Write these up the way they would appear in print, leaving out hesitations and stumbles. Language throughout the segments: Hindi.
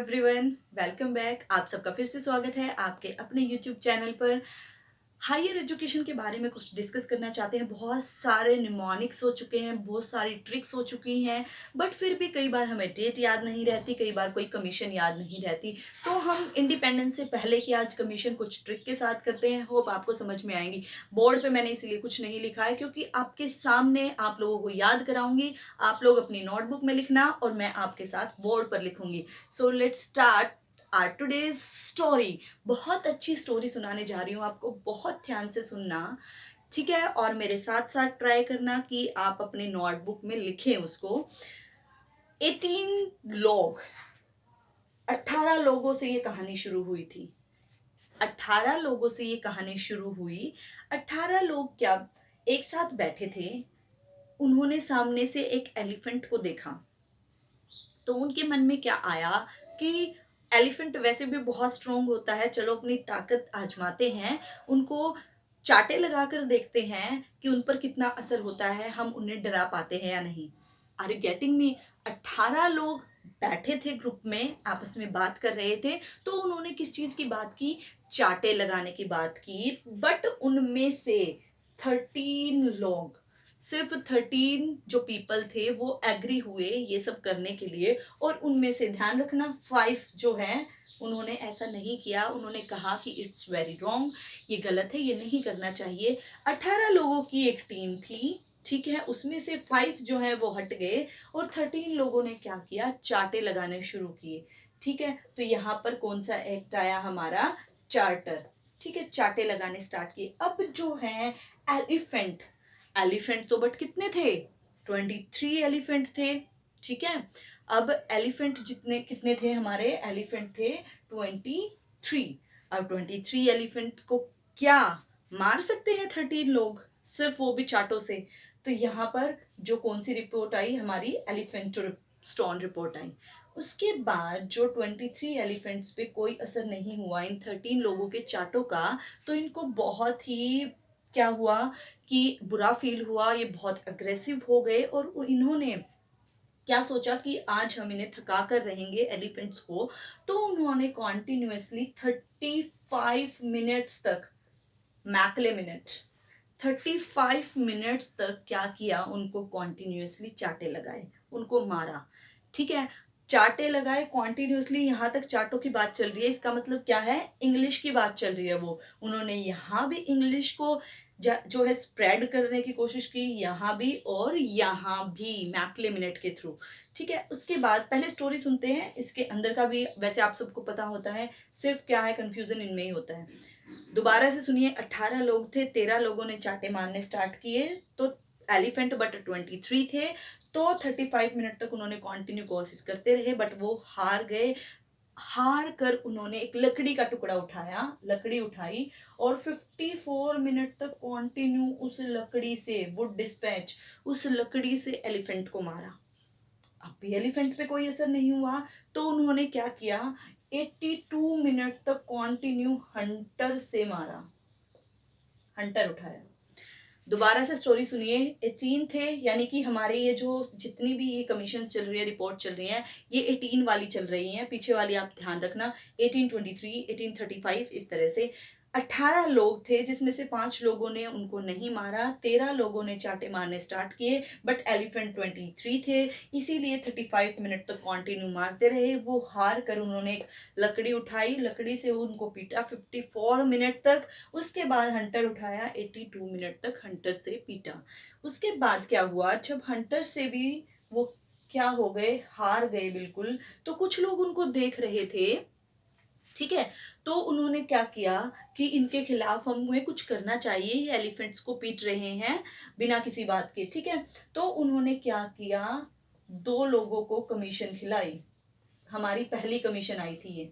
Everyone, welcome back. आप सबका फिर से स्वागत है आपके अपने यूट्यूब चैनल पर। हायर एजुकेशन के बारे में कुछ डिस्कस करना चाहते हैं। बहुत सारे निमोनिक्स हो चुके हैं, बहुत सारी ट्रिक्स हो चुकी हैं, बट फिर भी कई बार हमें डेट याद नहीं रहती, कई बार कोई कमीशन याद नहीं रहती। तो हम इंडिपेंडेंस से पहले की आज कमीशन कुछ ट्रिक के साथ करते हैं। होप आपको समझ में आएंगी। बोर्ड पे मैंने इसलिए कुछ नहीं लिखा है क्योंकि आपके सामने आप लोगों को याद कराऊंगी। आप लोग अपनी नोटबुक में लिखना और मैं आपके साथ बोर्ड पर लिखूंगी। So let's start our today's story. बहुत अच्छी स्टोरी सुनाने जा रही हूँ आपको, बहुत ध्यान से सुनना, ठीक है? और मेरे साथ साथ ट्राई करना कि आप अपने नोटबुक में लिखें उसको। 18 लोग, 18 लोगों से ये कहानी शुरू हुई थी। 18 लोगों से ये कहानी शुरू हुई। 18 लोग क्या एक साथ बैठे थे। उन्होंने सामने से एक एलिफेंट को देखा। तो उनके मन में क्या आया कि एलिफेंट वैसे भी बहुत स्ट्रोंग होता है, चलो अपनी ताकत आजमाते हैं, उनको चाटे लगाकर देखते हैं कि उन पर कितना असर होता है, हम उन्हें डरा पाते हैं या नहीं। आर यू गेटिंग मी? 18 लोग बैठे थे, ग्रुप में आपस में बात कर रहे थे। तो उन्होंने किस चीज की बात की? चाटे लगाने की बात की। बट उनमें से 13 लोग, सिर्फ 13 जो पीपल थे वो एग्री हुए ये सब करने के लिए। और उनमें से ध्यान रखना 5 जो है उन्होंने ऐसा नहीं किया। उन्होंने कहा कि इट्स वेरी रॉन्ग, ये गलत है, ये नहीं करना चाहिए। 18 लोगों की एक टीम थी, ठीक है? उसमें से 5 जो है वो हट गए और 13 लोगों ने क्या किया? चाटे लगाने शुरू किए, ठीक है? तो यहाँ पर कौन सा एक्ट आया? हमारा चार्टर, ठीक है? चाटे लगाने स्टार्ट किए। अब जो है एलिफेंट, एलिफेंट तो बट कितने थे? 23 एलिफेंट थे, ठीक है? अब एलिफेंट जितने कितने थे? हमारे एलिफेंट थे 23। अब 23 एलिफेंट को क्या मार सकते हैं 13 लोग, सिर्फ वो भी चाटों से? तो यहाँ पर जो कौन सी रिपोर्ट आई? हमारी एलिफेंट स्टोन रिपोर्ट आई। उसके बाद जो 23 एलिफेंट्स पे कोई असर नहीं हुआ इन 13 लोगों के चाटों का, तो इनको बहुत ही क्या हुआ कि बुरा फील हुआ। ये बहुत अग्रेसिव हो गए और इन्होंने क्या सोचा कि आज हम इन्हें थका कर रहेंगे एलिफेंट्स को। तो उन्होंने कॉन्टिन्यूसली 35 मिनट्स तक, मैकले मिनट, 35 मिनट्स तक क्या किया? उनको कॉन्टिन्यूसली चाटे लगाए, उनको मारा, ठीक है? चाटे लगाए कॉन्टिन्यूसली। यहां तक चाटों की बात चल रही है, इसका मतलब क्या है? इंग्लिश की बात चल रही है। वो उन्होंने यहां भी इंग्लिश को जो है स्प्रेड करने की कोशिश की, यहां भी और यहां भी मैकले मिनट के थ्रू, ठीक है? उसके बाद पहले स्टोरी सुनते हैं, इसके अंदर का भी वैसे आप सबको पता होता है, सिर्फ क्या है कंफ्यूजन इनमें ही होता है। दोबारा से सुनिए। 18 लोग थे, 13 लोगों ने चाटे मारने स्टार्ट किए। तो एलिफेंट बट 23 थे। तो 35 मिनट तक उन्होंने कंटिन्यू कोशिश करते रहे, बट वो हार गए। हार कर उन्होंने एक लकड़ी का टुकड़ा उठाया, लकड़ी उठाई और 54 मिनट तक कंटिन्यू उस लकड़ी से, वुड डिस्पैच, उस लकड़ी से एलिफेंट को मारा। अब भी एलिफेंट पे कोई असर नहीं हुआ। तो उन्होंने क्या किया? 82 मिनट तक कंटिन्यू हंटर से मारा, हंटर उठाया। दोबारा से स्टोरी सुनिए। 18 थे, यानी कि हमारे ये जो जितनी भी ये कमीशन चल रही है, रिपोर्ट चल रही है, ये 18 वाली चल रही है। पीछे वाली आप ध्यान रखना, 1823, 1835, इस तरह से 18 लोग थे, जिसमें से 5 लोगों ने उनको नहीं मारा, 13 लोगों ने चाटे मारने स्टार्ट किए, बट एलिफेंट 23 थे, इसीलिए 35 मिनट तक कंटिन्यू मारते रहे। वो हार कर उन्होंने एक लकड़ी उठाई, लकड़ी से उनको पीटा 54 मिनट तक। उसके बाद हंटर उठाया, 82 मिनट तक हंटर से पीटा। उसके बाद क्या हुआ? जब हंटर से भी वो क्या हो गए? हार गए बिल्कुल। तो कुछ लोग उनको देख रहे थे, ठीक है? तो उन्होंने क्या किया कि इनके खिलाफ हमें कुछ करना चाहिए, ये एलिफेंट्स को पीट रहे हैं बिना किसी बात के, ठीक है? तो उन्होंने क्या किया? 2 लोगों को कमीशन खिलाई। हमारी पहली कमीशन आई थी ये।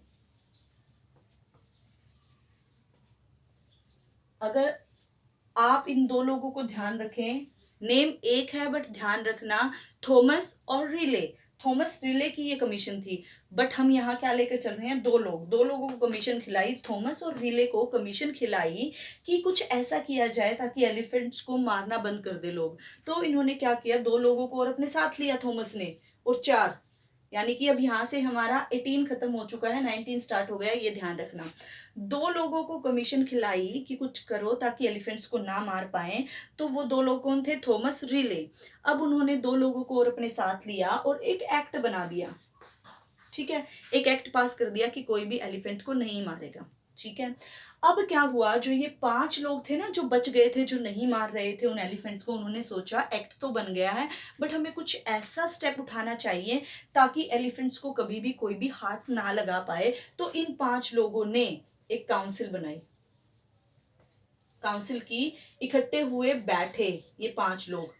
अगर आप इन 2 लोगों को ध्यान रखें, नेम एक है बट ध्यान रखना, थॉमस और रिले। थॉमस रिले की ये कमीशन थी, बट हम यहाँ क्या लेकर चल रहे हैं? 2 लोग, 2 लोगों को कमीशन खिलाई, थॉमस और रिले को कमीशन खिलाई कि कुछ ऐसा किया जाए ताकि एलिफेंट्स को मारना बंद कर दे लोग। तो इन्होंने क्या किया? 2 लोगों को और अपने साथ लिया थॉमस ने, और 4 यानी कि अब यहाँ से हमारा 18 खत्म हो चुका है, 19 स्टार्ट हो गया है, ये ध्यान रखना। 2 लोगों को कमीशन खिलाई कि कुछ करो ताकि एलिफेंट्स को ना मार पाए। तो वो 2 लोग कौन थे? Thomas relay. अब उन्होंने 2 लोगों को और अपने साथ लिया और एक एक्ट बना दिया। ठीक है, एक एक्ट पास कर दिया कि कोई भी एलिफेंट को नहीं मारेगा। ठीक है, अब क्या हुआ, जो ये 5 लोग थे ना जो बच गए थे, जो नहीं मार रहे थे उन एलिफेंट्स को, उन्होंने सोचा एक्ट तो बन गया है बट हमें कुछ ऐसा स्टेप उठाना चाहिए ताकि एलिफेंट्स को कभी भी कोई भी हाथ ना लगा पाए। तो इन 5 लोगों ने एक काउंसिल बनाई। काउंसिल की, इकट्ठे हुए बैठे ये 5 लोग।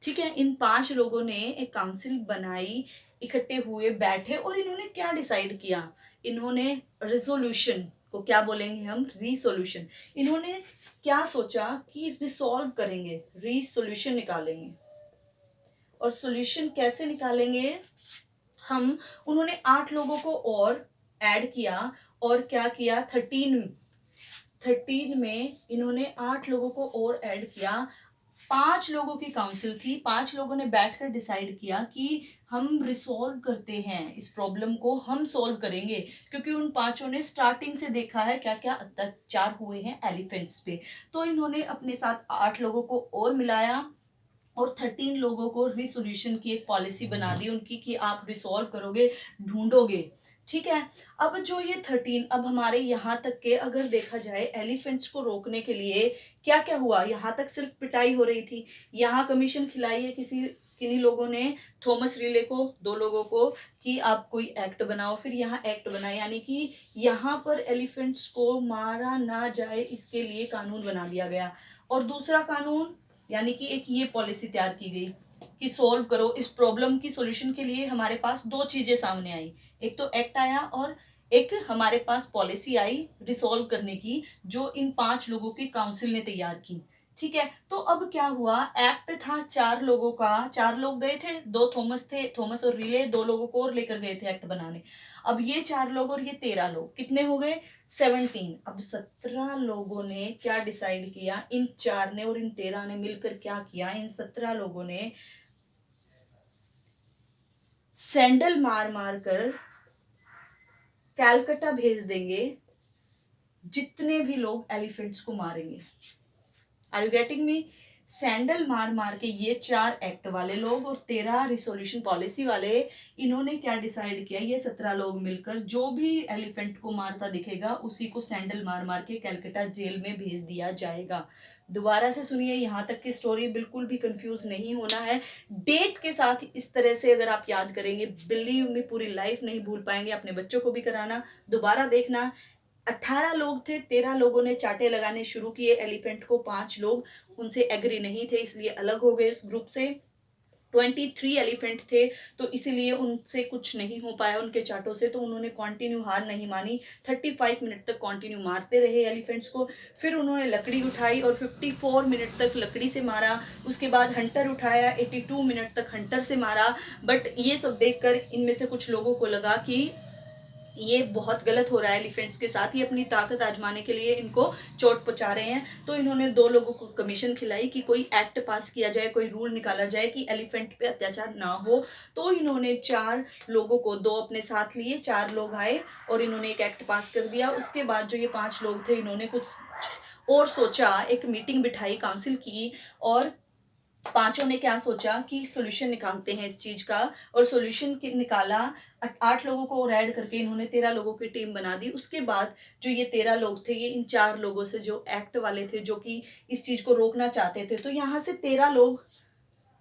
ठीक है, इन 5 लोगों ने एक काउंसिल बनाई, इकट्ठे हुए बैठे और इन्होंने क्या डिसाइड किया? इन्होंने रिजोल्यूशन को क्या बोलेंगे हम? रिसोल्यूशन। इन्होंने क्या सोचा कि रिसॉल्व करेंगे, रिसोल्यूशन निकालेंगे। और सॉल्यूशन कैसे निकालेंगे हम? उन्होंने 8 लोगों को और ऐड किया और क्या किया? 13 में इन्होंने 8 लोगों को और ऐड किया। 5 लोगों की काउंसिल थी, 5 लोगों ने बैठकर डिसाइड किया कि हम रिसॉल्व करते हैं, इस प्रॉब्लम को हम सॉल्व करेंगे, क्योंकि उन 5 ने स्टार्टिंग से देखा है क्या क्या अत्याचार हुए हैं एलिफेंट्स पे। तो इन्होंने अपने साथ 8 लोगों को और मिलाया और 13 लोगों को रिसोल्यूशन की एक पॉलिसी बना दी उनकी कि आप रिसॉल्व करोगे, ढूंढोगे। ठीक है, अब जो ये 13, अब हमारे यहाँ तक के अगर देखा जाए एलिफेंट्स को रोकने के लिए क्या क्या हुआ? यहाँ तक सिर्फ पिटाई हो रही थी। यहाँ कमीशन खिलाई है किन्हीं लोगों ने, थॉमस रिले को, 2 लोगों को, कि आप कोई एक्ट बनाओ। फिर यहाँ एक्ट बना, यानी कि यहाँ पर एलिफेंट्स को मारा ना जाए इसके लिए कानून बना दिया गया। और दूसरा कानून, यानी कि एक ये पॉलिसी तैयार की गई कि सॉल्व करो इस प्रॉब्लम की। सॉल्यूशन के लिए हमारे पास 2 चीजें सामने आई, एक तो एक्ट आया और एक हमारे पास पॉलिसी आई रिसॉल्व करने की, जो इन 5 लोगों की काउंसिल ने तैयार की। ठीक है, तो अब क्या हुआ? एक्ट था 4 लोगों का, 4 लोग गए थे, 2 थॉमस थे, थॉमस और रिले, 2 लोगों को और लेकर गए थे एक्ट बनाने। अब ये 4 लोग और ये 13 लोग कितने हो गए? 17। अब 17 लोगों ने क्या डिसाइड किया? इन 4 ने और इन 13 ने मिलकर क्या किया? इन 17 लोगों ने सैंडल मार मार कर कैलकटा भेज देंगे जितने भी लोग एलिफेंट्स को मारेंगे। Are you getting me? Sandal मार मार के ये 4 एक्ट वाले लोग और 13 रिसोल्यूशन पॉलिसी वाले, इन्होंने क्या डिसाइड किया? ये 17 लोग मिलकर जो भी एलिफेंट को मारता दिखेगा उसी को सैंडल मार मार के कैलकटा जेल में भेज दिया जाएगा। दोबारा से सुनिए, यहाँ तक की स्टोरी, बिल्कुल भी कंफ्यूज नहीं होना है। डेट के साथ इस तरह से अगर आप याद करेंगे, बिलीव मी, पूरी लाइफ नहीं भूल पाएंगे। अपने बच्चों को भी कराना, दोबारा देखना। 18 लोग थे, 13 लोगों ने चाटे लगाने शुरू किए एलिफेंट को, 5 लोग उनसे एग्री नहीं थे इसलिए अलग हो गए उस ग्रुप से। 23 एलिफेंट थे तो इसीलिए उनसे कुछ नहीं हो पाया उनके चाटों से, तो उन्होंने कंटिन्यू हार नहीं मानी, 35 मिनट तक कंटिन्यू मारते रहे एलिफेंट्स को। फिर उन्होंने लकड़ी उठाई और 54 मिनट तक लकड़ी से मारा। उसके बाद हंटर उठाया, 82 मिनट तक हंटर से मारा। बट ये सब देखकर इनमें से कुछ लोगों को लगा कि ये बहुत गलत हो रहा है एलिफेंट्स के साथ, ये अपनी ताकत आजमाने के लिए इनको चोट पहुंचा रहे हैं। तो इन्होंने 2 लोगों को कमीशन खिलाई कि कोई एक्ट पास किया जाए, कोई रूल निकाला जाए कि एलिफेंट पे अत्याचार ना हो। तो इन्होंने 4 लोगों को, 2 अपने साथ लिए, 4 लोग आए और इन्होंने एक एक्ट पास कर दिया। उसके बाद जो ये 5 लोग थे, इन्होंने कुछ और सोचा, एक मीटिंग बिठाई, काउंसिल की, और 5 ने क्या सोचा कि सॉल्यूशन निकालते हैं इस चीज का। और सॉल्यूशन निकाला, 8 लोगों को और ऐड करके इन्होंने 13 लोगों की टीम बना दी। उसके बाद जो ये 13 लोग थे, ये इन 4 लोगों से, जो एक्ट वाले थे, जो कि इस चीज को रोकना चाहते थे, तो यहाँ से 13 लोग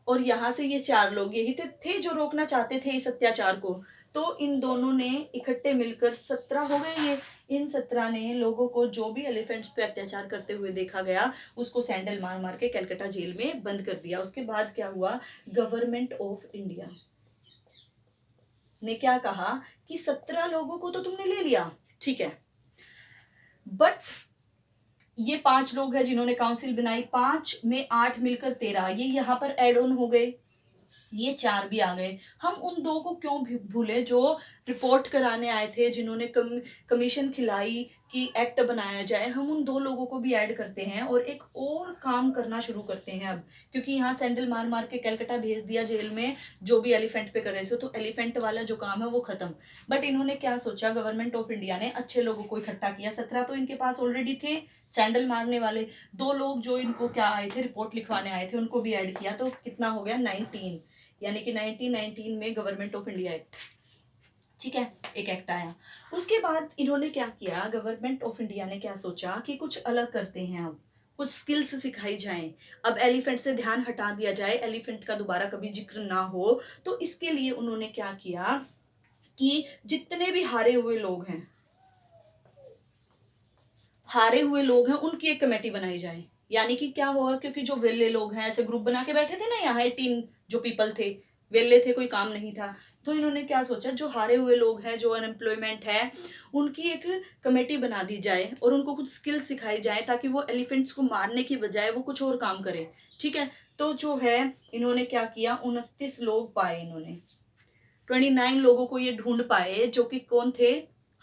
और यहाँ से ये 4 लोग, यही थे जो रोकना चाहते थे इस अत्याचार को। तो इन दोनों ने इकट्ठे मिलकर 17 हो गए ये। इन 17 ने लोगों को, जो भी एलिफेंट्स पे अत्याचार करते हुए देखा गया, उसको सैंडल मार मार के कलकत्ता जेल में बंद कर दिया। उसके बाद क्या हुआ? गवर्नमेंट ऑफ इंडिया ने क्या कहा कि 17 लोगों को तो तुमने ले लिया, ठीक है, बट ये 5 लोग हैं जिन्होंने काउंसिल बनाई, 5 में 8 मिलकर 13, ये यहाँ पर एड ऑन हो गए, ये 4 भी आ गए। हम उन 2 को क्यों भूले जो रिपोर्ट कराने आए थे, जिन्होंने कमीशन खिलाई कि एक्ट बनाया जाए, हम उन 2 लोगों को भी ऐड करते हैं और एक और काम करना शुरू करते हैं अब। क्योंकि यहाँ सैंडल मार-मार के कलकत्ता भेज दिया जेल में, जो भी एलिफेंट पे कर रहे थे, तो एलिफेंट वाला जो काम है वो खत्म। बट इन्होंने क्या सोचा, गवर्नमेंट ऑफ इंडिया ने अच्छे लोगों को इकट्ठा किया। 17 तो इनके पास ऑलरेडी थे सैंडल मारने वाले। 2 लोग जो इनको क्या आए थे, रिपोर्ट लिखवाने आए थे, उनको भी ऐड किया, तो कितना हो गया 19। यानी कि 1919 में गवर्नमेंट ऑफ इंडिया एक्ट, ठीक है, एक एक्ट आया। उसके बाद इन्होंने क्या किया, गवर्नमेंट ऑफ इंडिया ने क्या सोचा कि कुछ अलग करते हैं, अब कुछ स्किल्स सिखाई जाएं। अब एलिफेंट से ध्यान हटा दिया जाए, एलिफेंट का दोबारा कभी जिक्र ना हो। तो इसके लिए उन्होंने क्या किया कि जितने भी हारे हुए लोग हैं उनकी एक कमेटी बनाई जाए। यानी कि क्या होगा, क्योंकि जो वेले लोग हैं ऐसे ग्रुप बना के बैठे थे ना, यहाँ 18 जो पीपल थे, वेले थे, कोई काम नहीं था। तो इन्होंने क्या सोचा, जो हारे हुए लोग हैं, जो अनएम्प्लॉयमेंट है, उनकी एक कमेटी बना दी जाए और उनको कुछ स्किल सिखाई जाए, ताकि वो एलिफेंट्स को मारने की बजाय वो कुछ और काम करे। ठीक है, तो जो है इन्होंने क्या किया, 29 लोग पाए इन्होंने, 29 लोगों को ये ढूंढ पाए, जो कि कौन थे,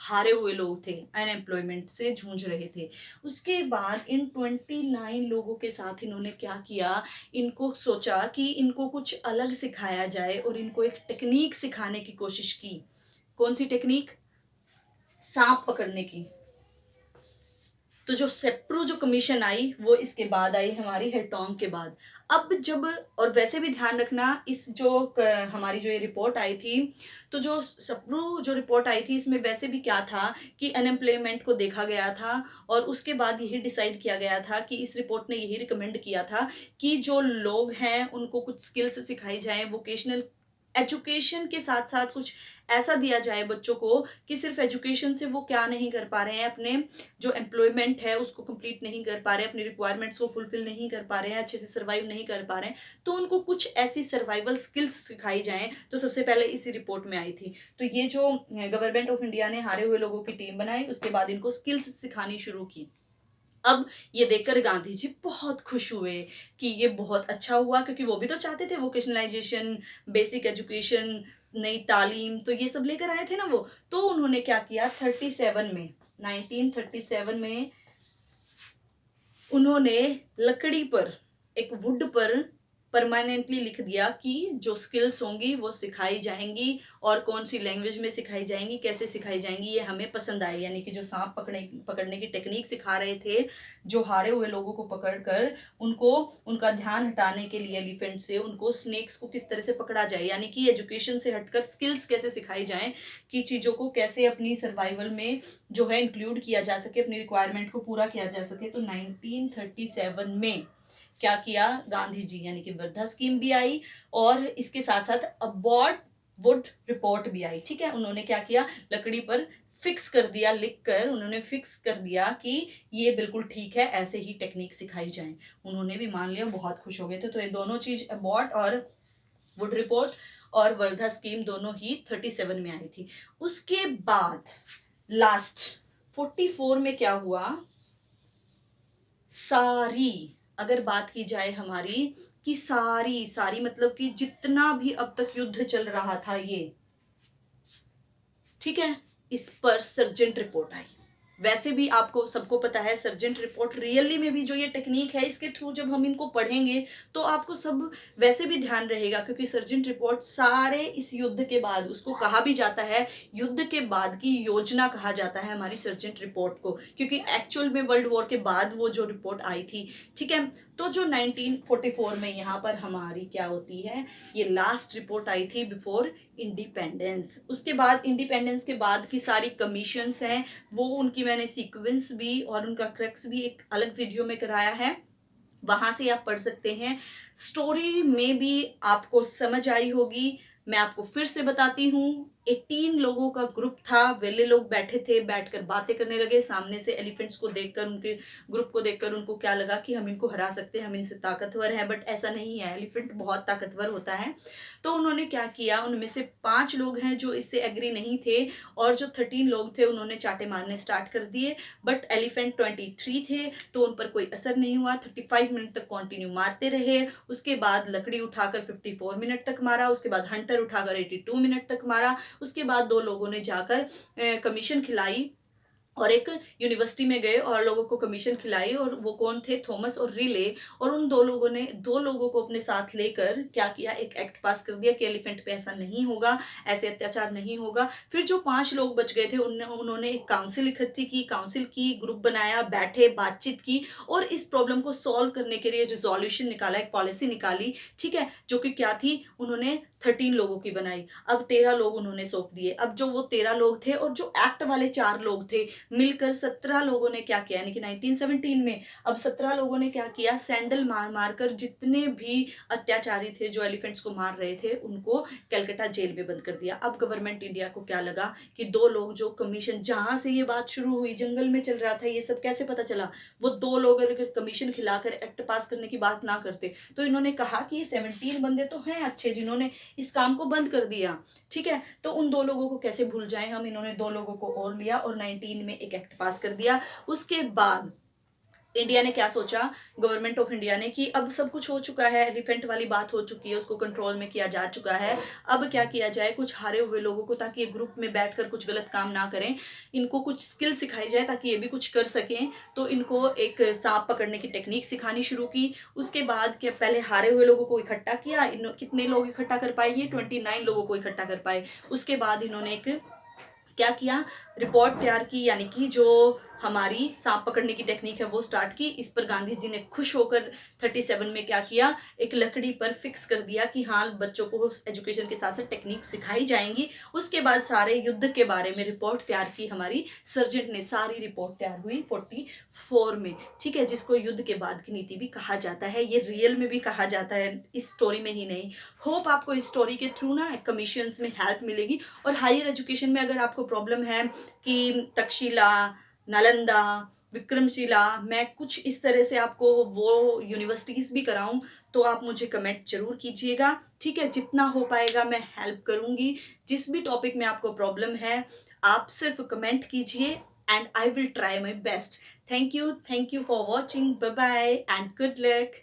हारे हुए लोग थे, अनएम्प्लॉयमेंट से जूझ रहे थे। उसके बाद इन 29 लोगों के साथ इन्होंने क्या किया, इनको सोचा कि इनको कुछ अलग सिखाया जाए और इनको एक टेक्निक सिखाने की कोशिश की। कौन सी टेक्निक, सांप पकड़ने की। तो जो सेप्रू जो कमीशन आई वो इसके बाद आई, हमारी हेटोंग के बाद। अब जब, और वैसे भी ध्यान रखना, इस जो हमारी जो ये रिपोर्ट आई थी, तो जो सेप्रू जो रिपोर्ट आई थी, इसमें वैसे भी क्या था कि अनएम्प्लॉयमेंट को देखा गया था, और उसके बाद यही डिसाइड किया गया था कि इस रिपोर्ट ने यही रिकमेंड किया था कि जो लोग हैं उनको कुछ स्किल्स सिखाई जाएं, वोकेशनल एजुकेशन के साथ साथ कुछ ऐसा दिया जाए बच्चों को कि सिर्फ एजुकेशन से वो क्या नहीं कर पा रहे हैं, अपने जो एम्प्लॉयमेंट है उसको कंप्लीट नहीं कर पा रहे हैं, अपनी रिक्वायरमेंट्स को फुलफिल नहीं कर पा रहे हैं, अच्छे से सर्वाइव नहीं कर पा रहे हैं, तो उनको कुछ ऐसी सर्वाइवल स्किल्स सिखाई जाएं। तो सबसे पहले इसी रिपोर्ट में आई थी। तो ये जो गवर्नमेंट ऑफ इंडिया ने हारे हुए लोगों की टीम बनाई, उसके बाद इनको स्किल्स सिखानी शुरू की। अब ये देखकर गांधी जी बहुत खुश हुए कि ये बहुत अच्छा हुआ, क्योंकि वो भी तो चाहते थे वोकेशनलाइजेशन, बेसिक एजुकेशन, नई तालीम, तो ये सब लेकर आए थे ना वो। तो उन्होंने क्या किया, 37 में, 1937 में उन्होंने लकड़ी पर, एक वुड पर परमानेंटली लिख दिया कि जो स्किल्स होंगी वो सिखाई जाएंगी, और कौन सी लैंग्वेज में सिखाई जाएंगी, कैसे सिखाई जाएंगी, ये हमें पसंद आए। यानी कि जो सांप पकड़ने की टेक्निक सिखा रहे थे, जो हारे हुए लोगों को पकड़कर उनको उनका ध्यान हटाने के लिए एलिफेंट से, उनको स्नेक्स को किस तरह से पकड़ा जाए, यानी कि एजुकेशन से हटकर स्किल्स कैसे सिखाई जाए, कि चीज़ों को कैसे अपनी सर्वाइवल में जो है इंक्लूड किया जा सके, अपनी रिक्वायरमेंट को पूरा किया जा सके। तो 1937 में क्या किया गांधी जी, यानी कि वर्धा स्कीम भी आई, और इसके साथ साथ अबॉर्ड वुड रिपोर्ट भी आई। ठीक है, उन्होंने क्या किया, लकड़ी पर फिक्स कर दिया, लिखकर उन्होंने फिक्स कर दिया कि ये बिल्कुल ठीक है, ऐसे ही टेक्निक सिखाई जाए। उन्होंने भी मान लिया, बहुत खुश हो गए थे। तो ये दोनों चीज, अबॉर्ड और वुड रिपोर्ट और वर्धा स्कीम, दोनों ही 37 में आई थी। उसके बाद लास्ट 44 में क्या हुआ, सारी, अगर बात की जाए हमारी, कि सारी सारी मतलब कि जितना भी अब तक युद्ध चल रहा था ये, ठीक है, इस पर सर्जेंट रिपोर्ट आई। वैसे भी आपको सबको पता है, सर्जेंट रिपोर्ट रियली में भी जो ये टेक्निक है, इसके थ्रू जब हम इनको पढ़ेंगे तो आपको सब वैसे भी ध्यान रहेगा, क्योंकि सर्जेंट रिपोर्ट सारे इस युद्ध के बाद, उसको कहा भी जाता है युद्ध के बाद की योजना कहा जाता है हमारी सर्जेंट रिपोर्ट को, क्योंकि एक्चुअल में वर्ल्ड वॉर के बाद वो जो रिपोर्ट आई थी। ठीक है, तो जो 1944 में यहाँ पर हमारी क्या होती है, ये लास्ट रिपोर्ट आई थी बिफोर इंडिपेंडेंस। उसके बाद इंडिपेंडेंस के बाद की सारी कमीशंस हैं, वो उनकी मैंने सीक्वेंस भी और उनका क्रक्स भी एक अलग वीडियो में कराया है, वहां से आप पढ़ सकते हैं। स्टोरी में भी आपको समझ आई होगी। मैं आपको फिर से बताती हूँ, 18 लोगों का ग्रुप था, वेले लोग बैठे थे, बैठकर बातें करने लगे। सामने से एलिफेंट्स को देखकर, उनके ग्रुप को देखकर उनको क्या लगा कि हम इनको हरा सकते हैं, हम इनसे ताकतवर हैं, बट ऐसा नहीं है, एलिफेंट बहुत ताकतवर होता है। तो उन्होंने क्या किया, उनमें से 5 लोग हैं जो इससे एग्री नहीं थे, और जो 13 लोग थे उन्होंने चाटे मारने स्टार्ट कर दिए, बट एलिफेंट 23 थे तो उन पर कोई असर नहीं हुआ। 35 मिनट तक कंटिन्यू मारते रहे। उसके बाद लकड़ी उठाकर 54 मिनट तक मारा, उसके बाद हंटर उठाकर 82 मिनट तक मारा। उसके बाद 2 लोगों ने जाकर कमीशन खिलाई और एक यूनिवर्सिटी में गए और लोगों को कमीशन खिलाई, और वो कौन थे, थॉमस और रिले। और उन दो लोगों को अपने साथ लेकर क्या किया, एक एक्ट पास कर दिया कि एलिफेंट पे ऐसा नहीं होगा, ऐसे अत्याचार नहीं होगा। फिर जो 5 लोग बच गए थे उन्होंने एक काउंसिल इकट्ठी की, काउंसिल की, ग्रुप बनाया, बैठे, बातचीत की, और इस प्रॉब्लम को सॉल्व करने के लिए रिजोल्यूशन निकाला, एक पॉलिसी निकाली, ठीक है, जो कि क्या थी, उन्होंने 13 लोगों की बनाई। अब 13 लोग उन्होंने सौंप दिए। अब जो वो 13 लोग थे और जो एक्ट वाले 4 लोग थे, मिलकर 17 लोगों ने क्या किया, यानी कि 1917 में अब 17 लोगों ने क्या किया, सैंडल मार मार कर जितने भी अत्याचारी थे जो एलिफेंट्स को मार रहे थे उनको कलकत्ता जेल में बंद कर दिया। अब गवर्नमेंट इंडिया को क्या लगा कि 2 लोग जो कमीशन, जहां से ये बात शुरू हुई, जंगल में चल रहा था, ये सब कैसे पता चला, वो 2 लोग अगर कमीशन खिलाकर एक्ट पास करने की बात ना करते, तो इन्होंने कहा कि ये 17 बंदे तो हैं अच्छे जिन्होंने इस काम को बंद कर दिया, ठीक है, तो उन 2 लोगों को कैसे भूल जाएं हम। इन्होंने 2 लोगों को और लिया और 19 में एक एक्ट पास कर दिया। उसके बाद इंडिया ने क्या सोचा, गवर्नमेंट ऑफ इंडिया ने, कि अब सब कुछ हो चुका है, एलिफेंट वाली बात हो चुकी है, उसको कंट्रोल में किया जा चुका है, अब क्या किया जाए, कुछ हारे हुए लोगों को, ताकि ये ग्रुप में बैठकर कुछ गलत काम ना करें, इनको कुछ स्किल सिखाई जाए ताकि ये भी कुछ कर सकें। तो इनको एक सांप पकड़ने की टेक्निक सिखानी शुरू की। उसके बाद क्या, पहले हारे हुए लोगों को इकट्ठा किया, कितने लोग इकट्ठा कर पाए, ये 29 लोगों को इकट्ठा कर पाए। उसके बाद इन्होंने एक क्या किया, रिपोर्ट तैयार की, यानी कि जो हमारी सांप पकड़ने की टेक्निक है वो स्टार्ट की। इस पर गांधी जी ने खुश होकर 37 में क्या किया, एक लकड़ी पर फिक्स कर दिया कि हाँ बच्चों को एजुकेशन के साथ साथ टेक्निक सिखाई जाएंगी। उसके बाद सारे युद्ध के बारे में रिपोर्ट तैयार की हमारी सर्जेंट ने, सारी रिपोर्ट तैयार हुई 44 में, ठीक है, जिसको युद्ध के बाद की नीति भी कहा जाता है, ये रियल में भी कहा जाता है, इस स्टोरी में ही नहीं। होप आपको इस स्टोरी के थ्रू ना कमीशंस में हेल्प मिलेगी। और हायर एजुकेशन में अगर आपको प्रॉब्लम है कि तक्षशिला, नालंदा, विक्रमशिला, मैं कुछ इस तरह से आपको वो यूनिवर्सिटीज भी कराऊं, तो आप मुझे कमेंट जरूर कीजिएगा, ठीक है, जितना हो पाएगा मैं हेल्प करूंगी। जिस भी टॉपिक में आपको प्रॉब्लम है आप सिर्फ कमेंट कीजिए and I will try my best. Thank you for watching, bye bye and good luck.